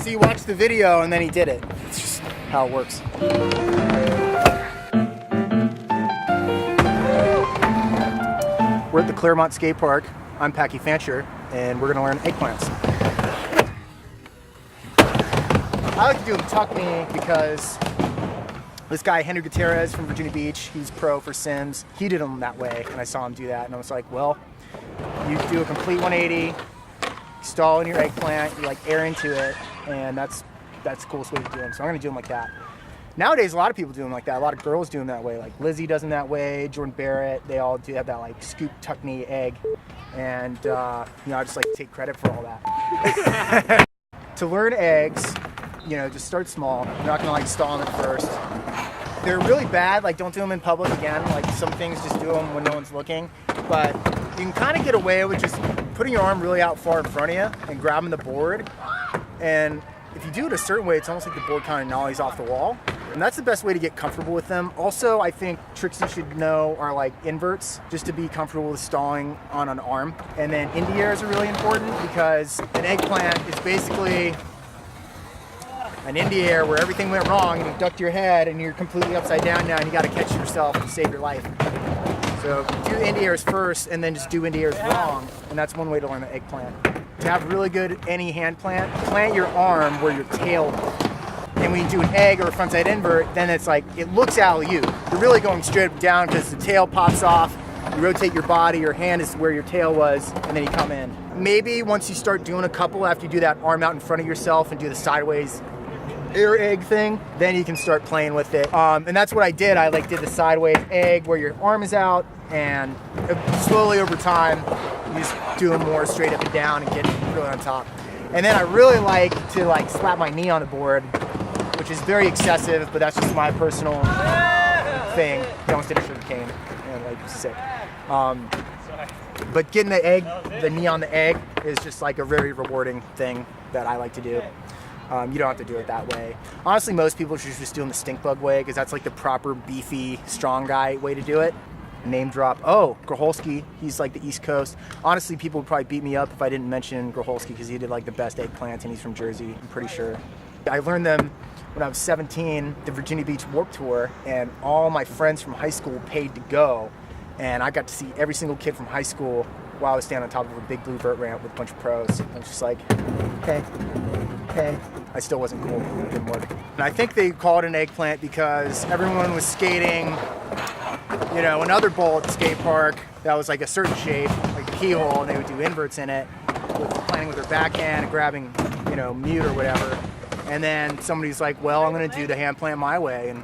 So you watch the video and then he did it. It's just how it works. We're at the Clairemont skate park. I'm Packy Fancher, and we're gonna learn eggplants. I like to do them tuck knee because this guy, Henry Gutierrez from Virginia Beach, he's pro for Sims. He did them that way, and I saw him do that, and I was like, well, you do a complete 180, stall in your eggplant, you like air into it, and that's the coolest way to do them. So I'm gonna do them like that. Nowadays, a lot of people do them like that. A lot of girls do them that way. Like Lizzie does them that way, Jordan Barrett, they all do have that like scoop tuck knee egg. And I just like to take credit for all that. To learn eggs, just start small. You're not gonna like stall them at first. They're really bad, like don't do them in public again. Like some things, just do them when no one's looking. But you can kind of get away with just putting your arm really out far in front of you and grabbing the board. And if you do it a certain way, it's almost like the board kind of nollies off the wall. And that's the best way to get comfortable with them. Also, I think tricks you should know are like inverts, just to be comfortable with stalling on an arm. And then indie airs are really important because an eggplant is basically an indie air where everything went wrong and you ducked your head and you're completely upside down now and you got to catch yourself and save your life. So do indie airs first and then just do indie airs wrong, and that's one way to learn the eggplant. To have really good any hand plant, plant your arm where your tail is. And when you do an egg or a frontside invert, then it's like, it looks alley-oop. You're really going straight down because the tail pops off, you rotate your body, your hand is where your tail was, and then you come in. Maybe once you start doing a couple, after you do that arm out in front of yourself and do the sideways air egg thing, then you can start playing with it. And that's what I did. I did the sideways egg where your arm is out, and slowly over time, you just do them more straight up and down and get really on top. And then I really like to slap my knee on the board, which is very excessive, but that's just my personal thing. You almost did a sugar cane, and sick. But getting the knee on the egg is just like a very rewarding thing that I like to do. You don't have to do it that way. Honestly, most people should just do them the stink bug way because that's like the proper beefy, strong guy way to do it. Name drop. Oh, Grholski, he's like the East Coast. Honestly, people would probably beat me up if I didn't mention Grholski because he did like the best eggplants and he's from Jersey, I'm pretty sure. I learned them when I was 17, the Virginia Beach Warped Tour, and all my friends from high school paid to go, and I got to see every single kid from high school while I was standing on top of a big blue vert ramp with a bunch of pros. I was just like, okay. I still wasn't cool, it didn't work. And I think they call it an eggplant because everyone was skating, another bowl at the skate park that was like a certain shape, like a keyhole, and they would do inverts in it, planning with their backhand and grabbing, mute or whatever. And then somebody's like, well, I'm going to do the hand plant my way, and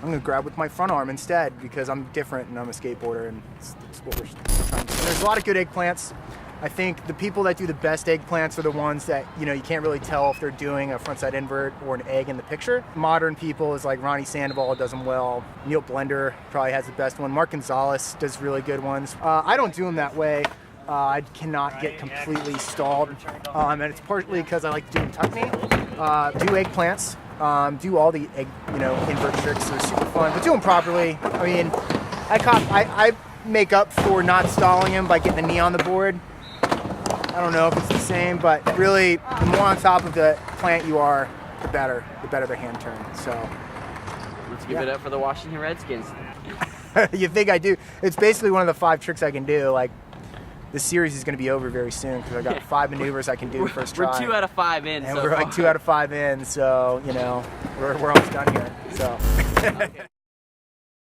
I'm going to grab with my front arm instead because I'm different and I'm a skateboarder, and that's what we're trying to do. There's a lot of good eggplants. I think the people that do the best eggplants are the ones that, you can't really tell if they're doing a frontside invert or an egg in the picture. Modern people is like Ronnie Sandoval does them well. Neil Blender probably has the best one. Mark Gonzalez does really good ones. I don't do them that way. I cannot get completely stalled, and it's partly because I like to do them tuck knee. Do eggplants, do all the egg, invert tricks. They're super fun, but do them properly. I mean, I make up for not stalling him by getting the knee on the board. I don't know if it's the same, but really, the more on top of the plant you are, the better the hand turn. So let's give it up for the Washington Redskins. You think I do? It's basically one of the 5 tricks I can do. Like, the series is going to be over very soon because I got 5 maneuvers I can do first try. We're 2 out of 5 in, and so we're like 2 out of 5 in. So we're almost done here. So. Okay.